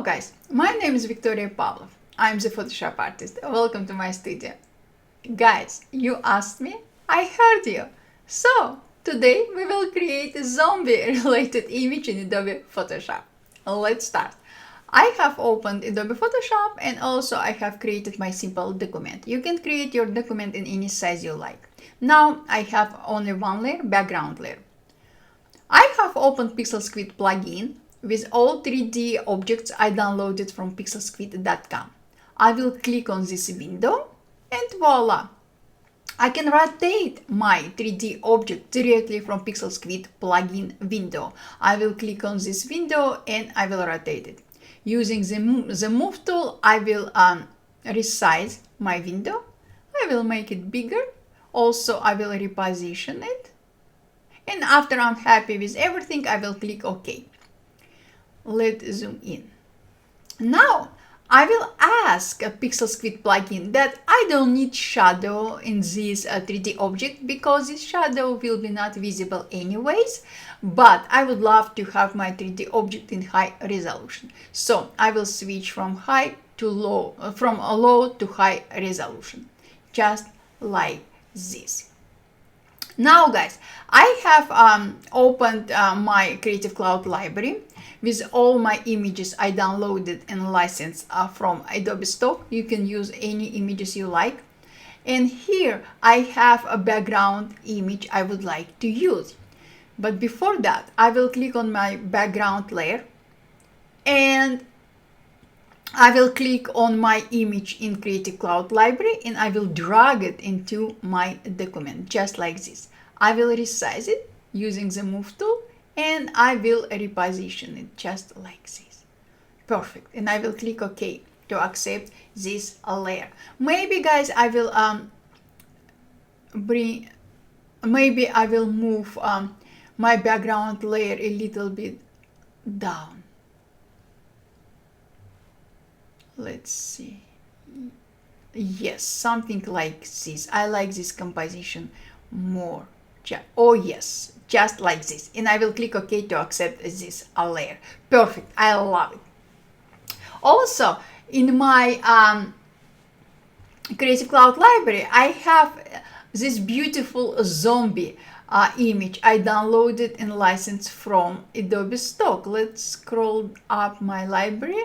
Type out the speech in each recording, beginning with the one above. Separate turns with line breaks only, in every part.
guys, my name is Victoria Pavlov. I'm the Photoshop artist. Welcome to my studio. Guys, you asked me, I heard you. So, today we will create a zombie related image in Adobe Photoshop. Let's start. I have opened Adobe Photoshop and also I have created my simple document. You can create your document in any size you like. Now I have only one layer, background layer. I have opened PixelScript plugin with all 3D objects I downloaded from pixelscript.com. I will click on this window and voila! I can rotate my 3D object directly from PixelScript plugin window. I will click on this window and I will rotate it. Using the move tool, I will resize my window. I will make it bigger. Also, I will reposition it. And after I'm happy with everything, I will click OK. Let's zoom in. Now, I will ask a PixelScript plugin that I don't need shadow in this 3D object because this shadow will be not visible anyways, but I would love to have my 3D object in high resolution. So I will switch from high to low, from low to high resolution, just like this. Now guys, I have opened my Creative Cloud library with all my images I downloaded and licensed from Adobe Stock. You can use any images you like. And here I have a background image I would like to use. But before that, I will click on my background layer and I will click on my image in Creative Cloud library and I will drag it into my document, just like this. I will resize it using the move tool and I will reposition it just like this. Perfect. And I will click OK to accept this layer. Maybe guys, I will maybe I will move my background layer a little bit down. Let's see. Yes, something like this. I like this composition more. Oh yes, just like this. And I will click OK to accept this layer. Perfect. I love it. Also, in my Creative Cloud library, I have this beautiful zombie image I downloaded and licensed from Adobe Stock. Let's scroll up my library.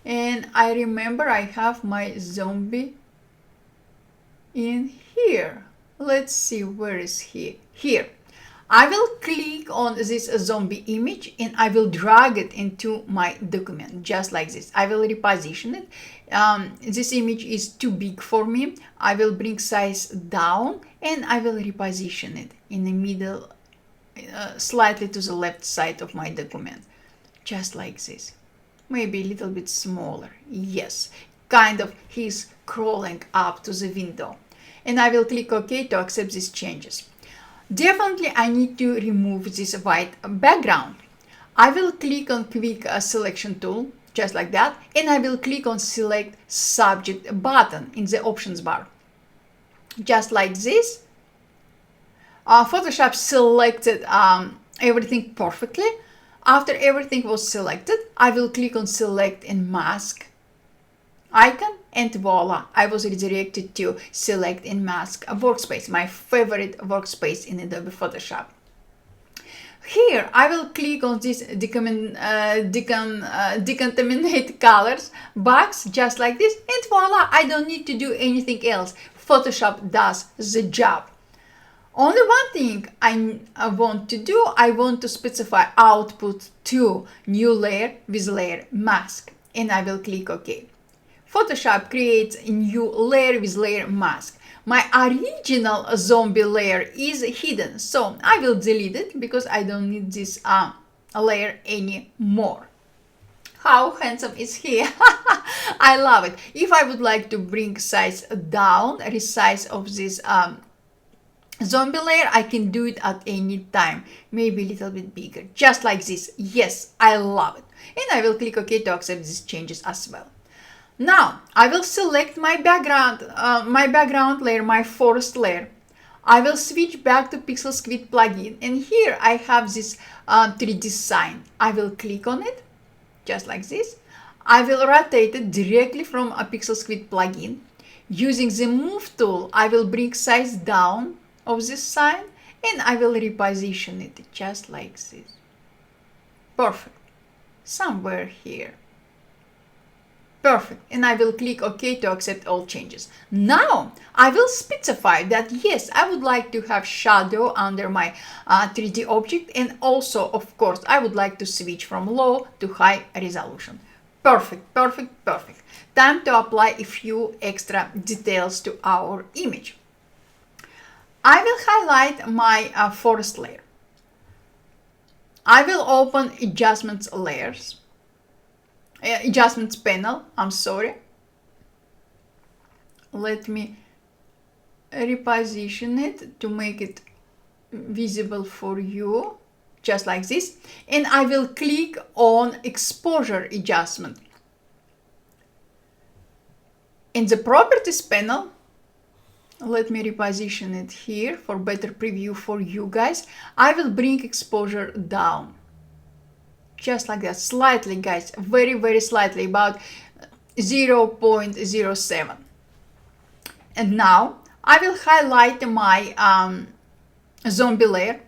And I remember I have my zombie in here. Let's see, where is he? Here. I will click on this zombie image and I will drag it into my document, just like this. I will reposition it. This image is too big for me. I will bring size down and I will reposition it in the middle, slightly to the left side of my document, just like this. Maybe a little bit smaller. Yes, kind of he's crawling up to the window. And I will click OK to accept these changes. Definitely I need to remove this white background. I will click on quick selection tool, just like that, and I will click on select subject button in the options bar. Just like this. Photoshop selected everything perfectly. After everything was selected, I will click on select and mask icon and voila, I was redirected to select and mask a workspace, my favorite workspace in Adobe Photoshop. Here I will click on this decontaminate colors box, just like this, and voila, I don't need to do anything else. Photoshop does the job. Only one thing I want to do, I want to specify output to new layer with layer mask, and I will click OK. Photoshop creates a new layer with layer mask. My original zombie layer is hidden, so I will delete it because I don't need this layer anymore. How handsome is he? I love it. If I would like to bring size down, resize of this zombie layer, I can do it at any time, maybe a little bit bigger, just like this. Yes, I love it. And I will click OK to accept these changes as well. Now I will select my background layer, my forest layer. I will switch back to PixelScript plugin, and here I have this 3D sign. I will click on it, just like this. I will rotate it directly from a Pixel Squid plugin. Using the Move tool, I will bring size down of this sign and I will reposition it just like this. Perfect. Somewhere here. Perfect. And I will click OK to accept all changes. Now I will specify that yes, I would like to have shadow under my 3D object, and also, of course, I would like to switch from low to high resolution. Perfect, perfect, perfect. Time to apply a few extra details to our image. I will highlight my forest layer. I will open adjustments layers. Adjustments panel, I'm sorry. Let me reposition it to make it visible for you, just like this. And I will click on exposure adjustment. In the properties panel, let me reposition it here for better preview for you guys. I will bring exposure down. Just like that, slightly, guys, very, very slightly, about 0.07. And now I will highlight my zombie layer.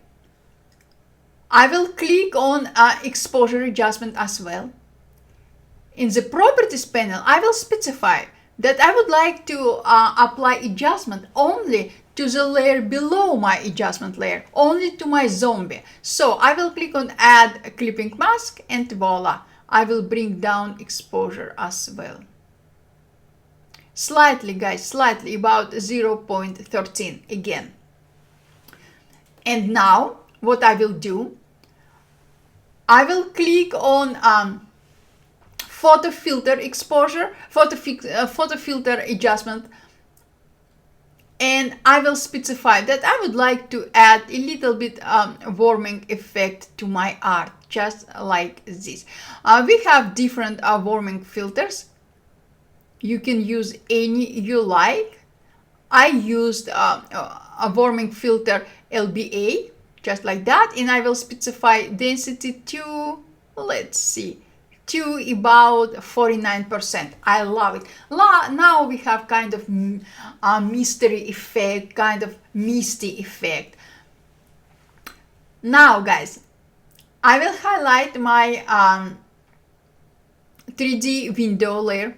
I will click on exposure adjustment as well. In the properties panel, I will specify that I would like to apply adjustment only to the layer below my adjustment layer, only to my zombie. So I will click on add clipping mask and voila, I will bring down exposure as well. Slightly, guys, slightly, about 0.13 again. And now what I will do, I will click on photo filter exposure, photo filter adjustment, and I will specify that I would like to add a little bit warming effect to my art, just like this. We have different warming filters. You can use any you like. I used a warming filter LBA, just like that, and I will specify density to, let's see, to about 49%. I love it. Now we have kind of a mystery effect, kind of misty effect. Now, guys, I will highlight my 3D window layer.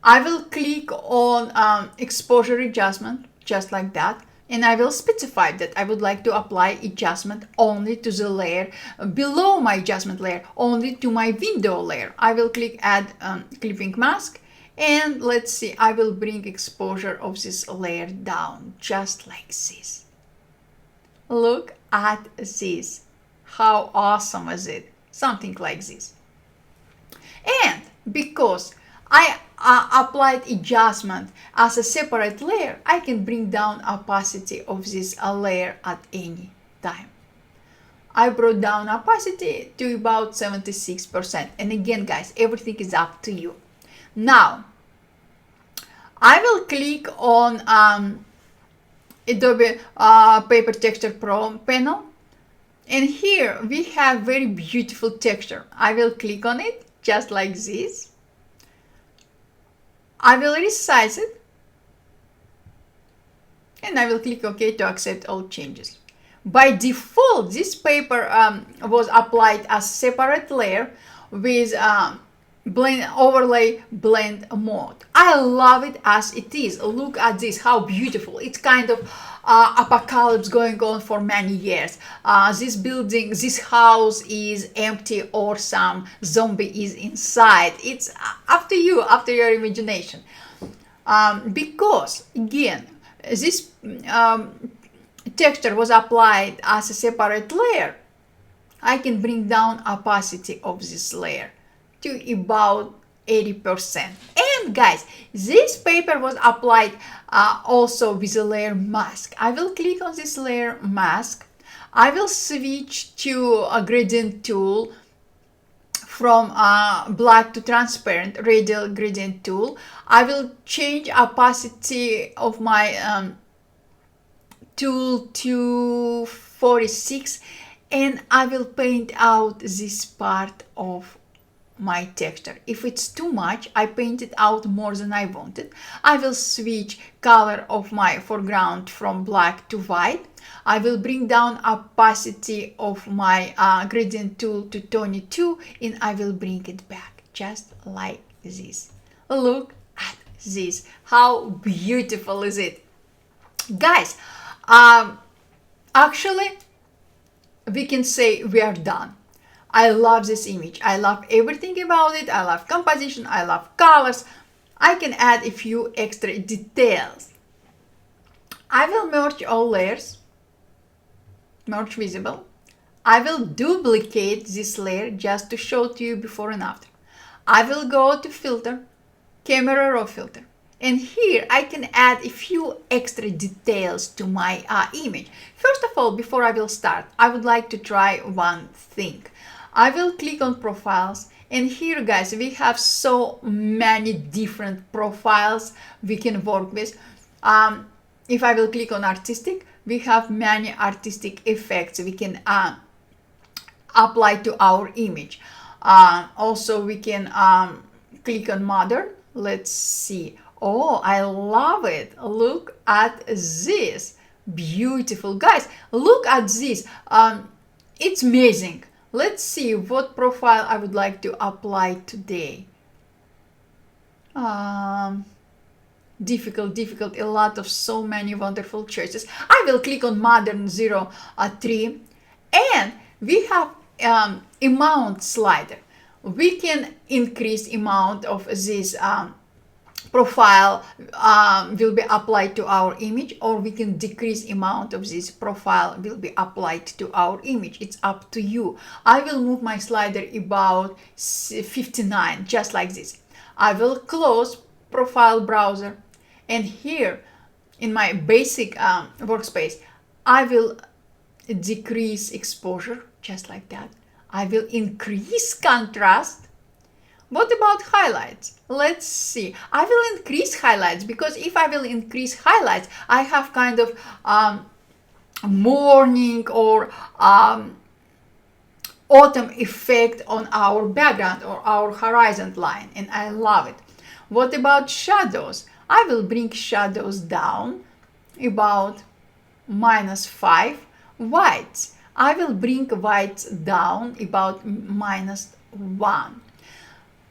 I will click on exposure adjustment, just like that. And I will specify that I would like to apply adjustment only to the layer below my adjustment layer, only to my window layer. I will click add clipping mask, and let's see, I will bring exposure of this layer down, just like this. Look at this. How awesome is it? Something like this. And because I applied adjustment as a separate layer, I can bring down opacity of this layer at any time. I brought down opacity to about 76%. And again, guys, everything is up to you. Now, I will click on Adobe Paper Texture Pro panel. And here we have very beautiful texture. I will click on it just like this. I will resize it, and I will click OK to accept all changes. By default, this paper was applied as separate layer with blend overlay blend mode. I love it as it is. Look at this, how beautiful. It's kind of apocalypse going on for many years. This building, this house is empty, or some zombie is inside. It's up to you, after your imagination. Because again, this texture was applied as a separate layer, I can bring down opacity of this layer to about 80%. And guys, this paper was applied also with a layer mask. I will click on this layer mask. I will switch to a gradient tool from black to transparent, radial gradient tool. I will change opacity of my tool to 46, and I will paint out this part of my texture. If it's too much, I paint it out more than I wanted. I will switch color of my foreground from black to white. I will bring down opacity of my gradient tool to 22, and I will bring it back just like this. Look at this. How beautiful is it? Guys, actually, we can say we are done. I love this image. I love everything about it. I love composition. I love colors. I can add a few extra details. I will merge all layers. Merge visible. I will duplicate this layer just to show to you before and after. I will go to filter, camera raw filter. And here I can add a few extra details to my image. First of all, before I will start, I would like to try one thing. I will click on profiles, and here guys, we have so many different profiles we can work with. If I will click on artistic, we have many artistic effects we can apply to our image. Also, we can click on modern. Let's see. Oh, I love it. Look at this. Beautiful. Guys, look at this. It's amazing. Let's see what profile I would like to apply today. Difficult. A lot of so many wonderful choices. I will click on modern 03, and we have amount slider. We can increase amount of this profile will be applied to our image, or we can decrease amount of this profile will be applied to our image. It's up to you. I will move my slider about 59, just like this. I will close profile browser, and here in my basic workspace, I will decrease exposure, just like that. I will increase contrast. What about highlights? Let's see. I will increase highlights, because if I will increase highlights, I have kind of morning or autumn effect on our background or our horizon line, and I love it. What about shadows? I will bring shadows down about -5. Whites, I will bring whites down about -1.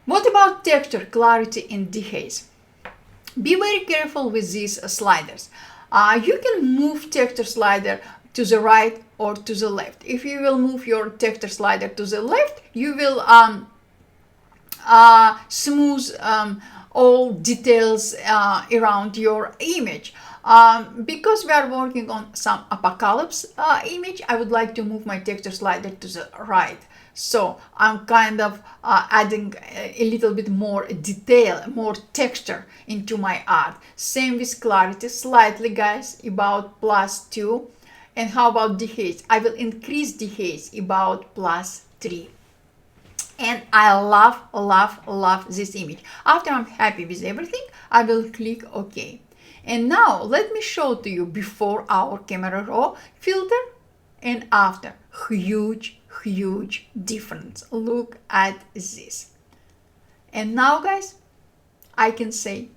What about texture, clarity, and dehaze? Be very careful with these sliders. You can move texture slider to the right or to the left. If you will move your texture slider to the left, you will smooth all details around your image. Because we are working on some apocalypse image, I would like to move my texture slider to the right. So I'm kind of adding a little bit more detail, more texture into my art. Same with clarity, slightly guys, about +2. And how about dehaze? I will increase dehaze about +3. And I love this image. After I'm happy with everything, I will click OK. And now let me show to you before our camera raw filter and after. Huge difference. Look at this. And now guys, I can say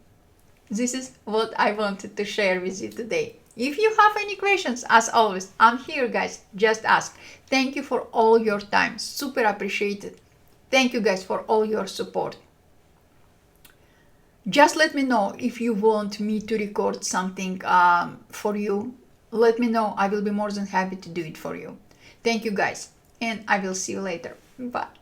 this is what I wanted to share with you today. If you have any questions, as always, I'm here guys, just ask. Thank you for all your time, super appreciated. Thank you guys for all your support. Just let me know if you want me to record something for you. Let me know. I will be more than happy to do it for you. Thank you guys, and I will see you later. Bye.